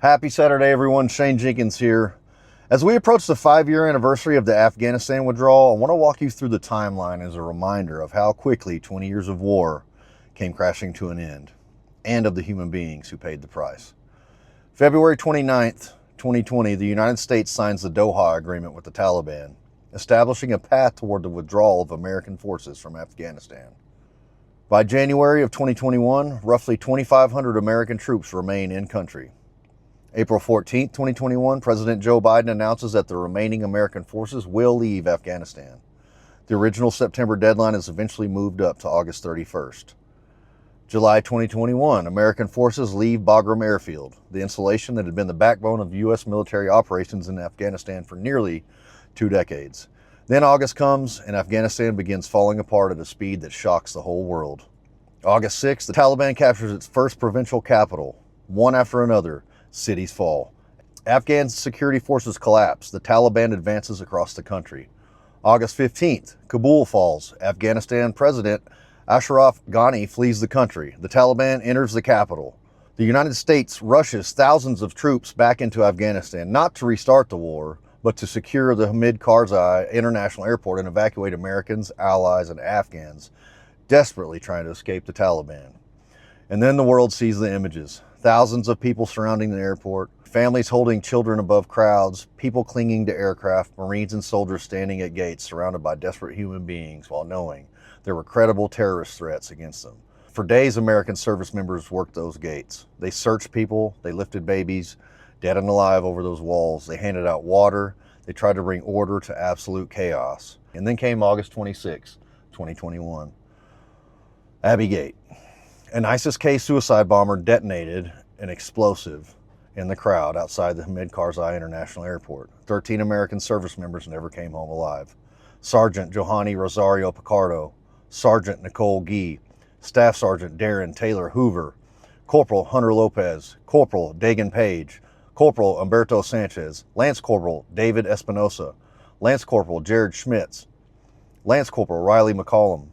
Happy Saturday, everyone. Shane Jenkins here. As we approach the 5-year anniversary of the Afghanistan withdrawal, I want to walk you through the timeline as a reminder of how quickly 20 years of war came crashing to an end, and of the human beings who paid the price. February 29th, 2020, the United States signs the Doha Agreement with the Taliban, establishing a path toward the withdrawal of American forces from Afghanistan. By January of 2021, roughly 2,500 American troops remain in country. April 14, 2021, President Joe Biden announces that the remaining American forces will leave Afghanistan. The original September deadline is eventually moved up to August 31st. July 2021, American forces leave Bagram Airfield, the installation that had been the backbone of U.S. military operations in Afghanistan for nearly 2 decades. Then August comes and Afghanistan begins falling apart at a speed that shocks the whole world. August 6th, the Taliban captures its first provincial capital. One after another, cities fall. Afghan security forces collapse. The Taliban advances across the country. August 15th, Kabul falls. Afghanistan President Ashraf Ghani flees the country. The Taliban enters the capital. The United States rushes thousands of troops back into Afghanistan, not to restart the war, but to secure the Hamid Karzai International Airport and evacuate Americans, allies, and Afghans desperately trying to escape the Taliban. And then the world sees the images. Thousands of people surrounding the airport, families holding children above crowds, people clinging to aircraft, Marines and soldiers standing at gates surrounded by desperate human beings while knowing there were credible terrorist threats against them. For days, American service members worked those gates. They searched people, they lifted babies, dead and alive, over those walls. They handed out water. They tried to bring order to absolute chaos. And then came August 26, 2021. Abbey Gate. An ISIS-K suicide bomber detonated an explosive in the crowd outside the Hamid Karzai International Airport. 13 American service members never came home alive. Sergeant Johanny Rosario Picardo, Sergeant Nicole Gee, Staff Sergeant Darren Taylor Hoover, Corporal Hunter Lopez, Corporal Dagan Page, Corporal Humberto Sanchez, Lance Corporal David Espinosa, Lance Corporal Jared Schmitz, Lance Corporal Riley McCollum,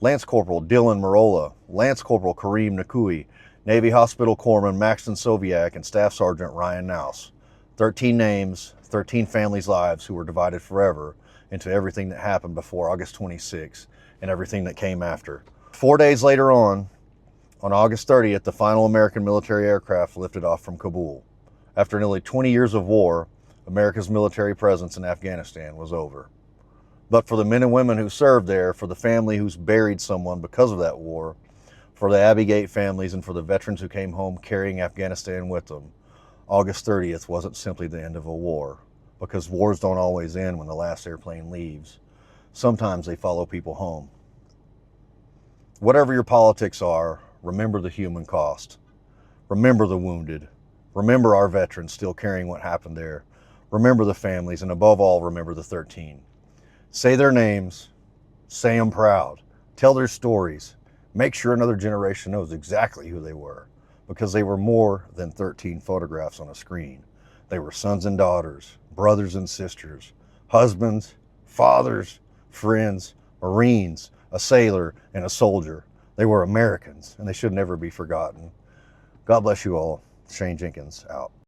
Lance Corporal Dylan Marola, Lance Corporal Kareem Nakui, Navy Hospital Corpsman Maxton Soviak, and Staff Sergeant Ryan Nouse. 13 names, 13 families' lives who were divided forever into everything that happened before August 26 and everything that came after. 4 days later on August 30th, the final American military aircraft lifted off from Kabul. After nearly 20 years of war, America's military presence in Afghanistan was over. But for the men and women who served there, for the family who's buried someone because of that war, for the Abbey Gate families, and for the veterans who came home carrying Afghanistan with them, August 30th wasn't simply the end of a war, because wars don't always end when the last airplane leaves. Sometimes they follow people home. Whatever your politics are, remember the human cost. Remember the wounded. Remember our veterans still carrying what happened there. Remember the families, and above all, remember the 13. Say their names, say them proud, tell their stories, make sure another generation knows exactly who they were, because they were more than 13 photographs on a screen. They were sons and daughters, brothers and sisters, husbands, fathers, friends, Marines, a sailor, and a soldier. They were Americans, and they should never be forgotten. God bless you all. Shane Jenkins, out.